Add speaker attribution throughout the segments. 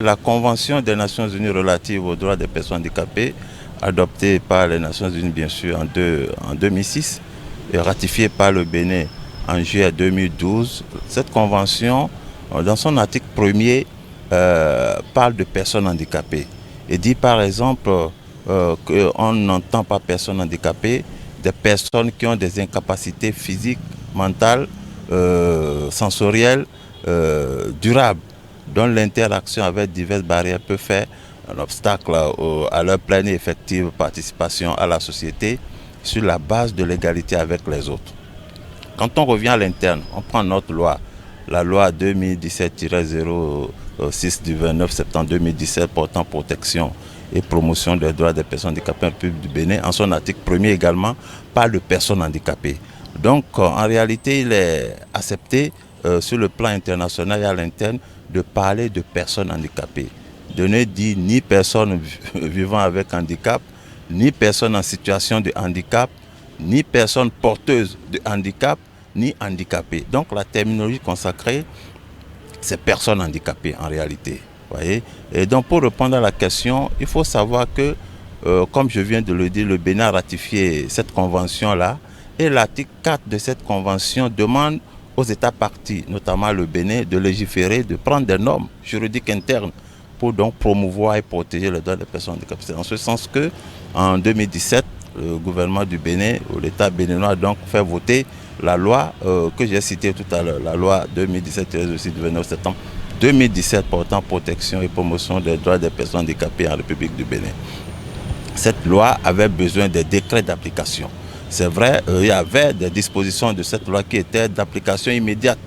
Speaker 1: La Convention des Nations Unies relative aux droits des personnes handicapées, adoptée par les Nations Unies bien sûr en 2006 et ratifiée par le Bénin en juillet 2012, cette convention, dans son article premier, parle de personnes handicapées et dit par exemple qu'on n'entend pas personnes handicapées des personnes qui ont des incapacités physiques, mentales, sensorielles, durables, dont l'interaction avec diverses barrières peut faire un obstacle à leur pleine et effective participation à la société sur la base de l'égalité avec les autres. Quand on revient à l'interne, on prend notre loi, la loi 2017-06 du 29 septembre 2017 portant protection et promotion des droits des personnes handicapées en République du Bénin, en son article premier également, parle de personnes handicapées. Donc en réalité, il est accepté sur le plan international et à l'interne de parler de personnes handicapées. De ne dire ni personnes vivant avec handicap, ni personnes en situation de handicap, ni personnes porteuses de handicap, ni handicapées. Donc la terminologie consacrée, c'est personnes handicapées en réalité. Voyez. Et donc pour répondre à la question, il faut savoir que, comme je viens de le dire, le Bénin a ratifié cette convention-là et l'article 4 de cette convention demande aux États parties, notamment le Bénin, de légiférer, de prendre des normes juridiques internes pour donc promouvoir et protéger les droits des personnes handicapées. C'est en ce sens que, en 2017, le gouvernement du Bénin, ou l'État béninois, a donc fait voter la loi que j'ai citée tout à l'heure, la loi 2017-6 du 29 septembre 2017 portant protection et promotion des droits des personnes handicapées en République du Bénin. Cette loi avait besoin de décrets d'application. C'est vrai, il y avait des dispositions de cette loi qui étaient d'application immédiate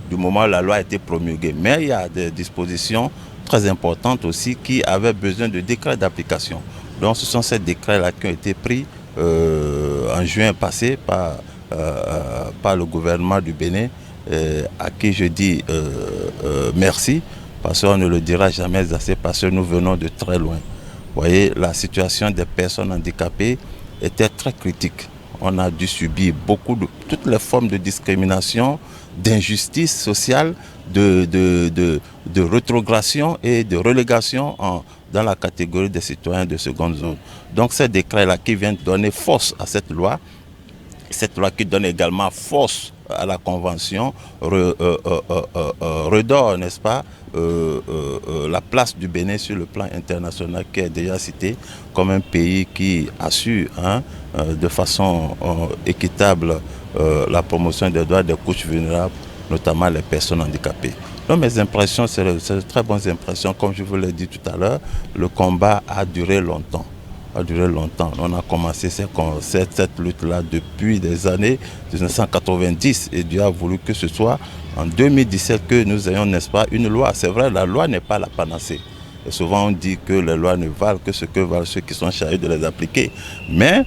Speaker 1: du moment où la loi a été promulguée. Mais il y a des dispositions très importantes aussi qui avaient besoin de décrets d'application. Donc ce sont ces décrets-là qui ont été pris en juin passé par le gouvernement du Bénin, à qui je dis merci, parce qu'on ne le dira jamais assez, parce que nous venons de très loin. Vous voyez, la situation des personnes handicapées était très critique. On a dû subir toutes les formes de discrimination, d'injustice sociale, de rétrogradation et de relégation dans la catégorie des citoyens de seconde zone. Donc ces décrets-là qui viennent donner force à cette loi qui donne également force à la Convention, redore, n'est-ce pas, la place du Bénin sur le plan international qui est déjà cité comme un pays qui assure de façon équitable la promotion des droits des couches vulnérables, notamment les personnes handicapées. Donc mes impressions, c'est de très bonnes impressions. Comme je vous l'ai dit tout à l'heure, le combat a duré longtemps. On a commencé cette lutte-là depuis des années 1990 et Dieu a voulu que ce soit en 2017 que nous ayons, n'est-ce pas, une loi. C'est vrai, la loi n'est pas la panacée. Et souvent on dit que les lois ne valent que ce que valent ceux qui sont chargés de les appliquer. Mais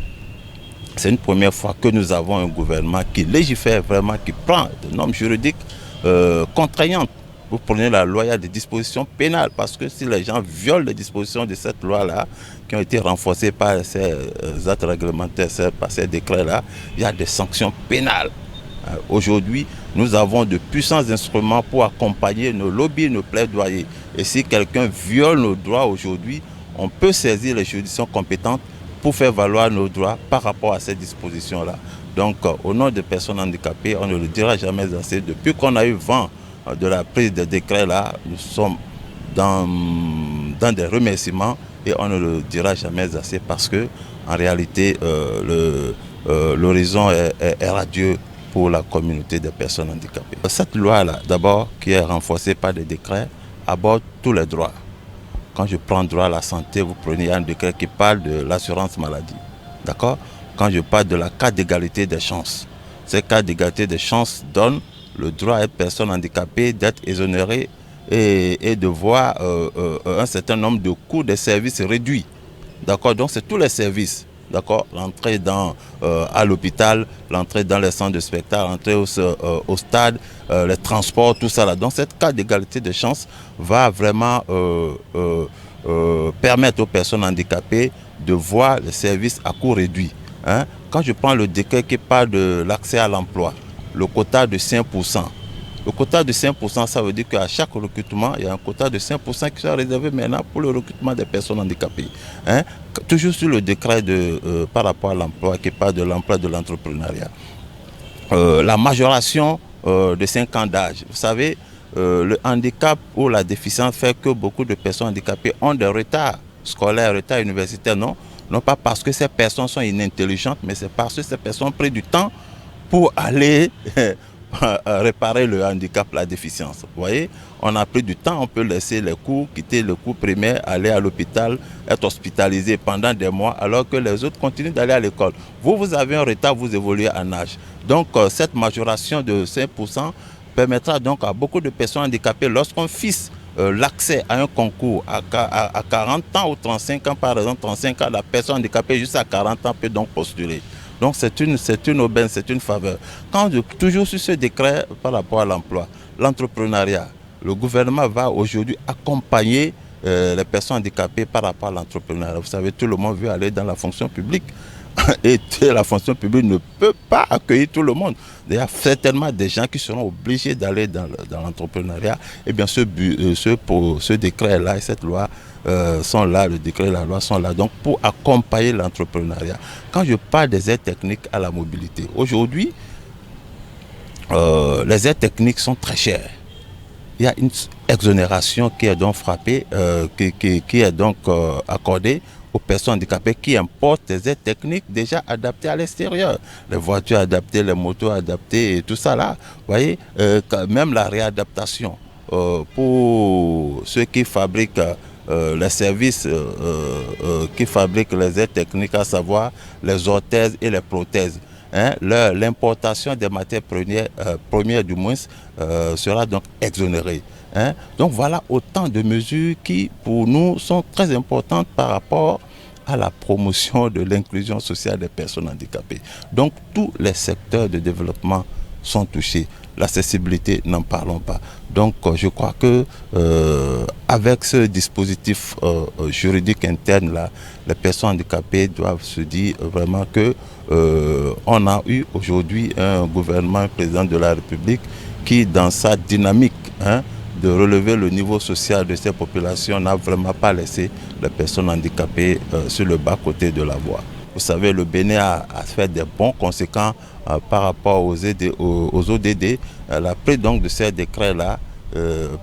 Speaker 1: c'est une première fois que nous avons un gouvernement qui légifère vraiment, qui prend des normes juridiques contraignantes. Vous prenez la loi, il y a des dispositions pénales, parce que si les gens violent les dispositions de cette loi-là, qui ont été renforcées par ces actes réglementaires, par ces décrets-là, il y a des sanctions pénales. Aujourd'hui, nous avons de puissants instruments pour accompagner nos lobbies, nos plaidoyers. Et si quelqu'un viole nos droits aujourd'hui, on peut saisir les juridictions compétentes pour faire valoir nos droits par rapport à ces dispositions-là. Donc, au nom des personnes handicapées, on ne le dira jamais assez. Depuis qu'on a eu vent de la prise de décret là, nous sommes dans des remerciements et on ne le dira jamais assez parce que en réalité l'horizon est radieux pour la communauté des personnes handicapées. Cette loi là, d'abord, qui est renforcée par des décrets, aborde tous les droits. Quand je prends droit à la santé, vous prenez un décret qui parle de l'assurance maladie. D'accord? Quand je parle de la carte d'égalité des chances, cette carte d'égalité des chances donne le droit à une personne handicapée d'être exonérée et de voir un certain nombre de coûts des services réduits. D'accord? Donc c'est tous les services. D'accord? L'entrée à l'hôpital, l'entrée dans les centres de spectacle, l'entrée au stade, les transports, tout ça là. Donc cette carte d'égalité des chances va vraiment permettre aux personnes handicapées de voir les services à coût réduit. Quand je prends le décret qui parle de l'accès à l'emploi, le quota de 5%, Le quota de 5%, ça veut dire qu'à chaque recrutement, il y a un quota de 5% qui sera réservé maintenant pour le recrutement des personnes handicapées. Hein? Toujours sur le décret par rapport à l'emploi, qui parle de l'emploi de l'entrepreneuriat. La majoration de 5 ans d'âge. Vous savez, le handicap ou la déficience fait que beaucoup de personnes handicapées ont des retards scolaires, retards universitaires, non? Non pas parce que ces personnes sont inintelligentes, mais c'est parce que ces personnes ont pris du temps pour aller réparer le handicap, la déficience. Vous voyez, on a pris du temps, on peut laisser les cours, quitter le cours primaire, aller à l'hôpital, être hospitalisé pendant des mois, alors que les autres continuent d'aller à l'école. Vous avez un retard, vous évoluez en âge. Donc, cette majoration de 5% permettra donc à beaucoup de personnes handicapées, lorsqu'on fixe l'accès à un concours à 40 ans ou 35 ans, par exemple, 35 ans, la personne handicapée jusqu'à 40 ans peut donc postuler. Donc c'est une aubaine, c'est une faveur. Toujours sur ce décret par rapport à l'emploi, l'entrepreneuriat, le gouvernement va aujourd'hui accompagner les personnes handicapées par rapport à l'entrepreneuriat. Vous savez, tout le monde veut aller dans la fonction publique. Et la fonction publique ne peut pas accueillir tout le monde. Il y a certainement des gens qui seront obligés d'aller dans l'entrepreneuriat. Et bien ce décret-là et cette loi sont là, le décret et la loi sont là donc pour accompagner l'entrepreneuriat. Quand je parle des aides techniques à la mobilité, aujourd'hui, les aides techniques sont très chères. Il y a une exonération qui est donc frappée, qui est donc accordée aux personnes handicapées qui importent des aides techniques déjà adaptées à l'extérieur. Les voitures adaptées, les motos adaptées et tout ça là. Vous voyez, même la réadaptation pour ceux qui fabriquent les services qui fabriquent les aides techniques, à savoir les orthèses et les prothèses. Hein, l'importation des matières premières du moins sera donc exonérée. Hein. Donc voilà autant de mesures qui pour nous sont très importantes par rapport à la promotion de l'inclusion sociale des personnes handicapées. Donc tous les secteurs de développement sont touchés. L'accessibilité, n'en parlons pas. Donc je crois que avec ce dispositif juridique interne là, les personnes handicapées doivent se dire vraiment que on a eu aujourd'hui un gouvernement, un président de la République qui dans sa dynamique de relever le niveau social de ces populations n'a vraiment pas laissé les personnes handicapées sur le bas-côté de la voie. Vous savez, le Bénin a fait des bons conséquents par rapport aux ODD. La prise donc de ces décrets-là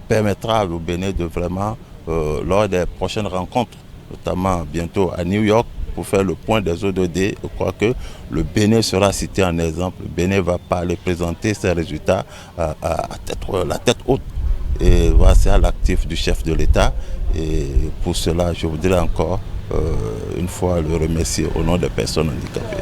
Speaker 1: permettra au Bénin de vraiment, lors des prochaines rencontres, notamment bientôt à New York, pour faire le point des ODD, je crois que le Bénin sera cité en exemple. Le Bénin va parler, présenter ses résultats à la tête haute. Et voilà, c'est à l'actif du chef de l'État. Et pour cela, je voudrais encore une fois le remercier au nom des personnes handicapées.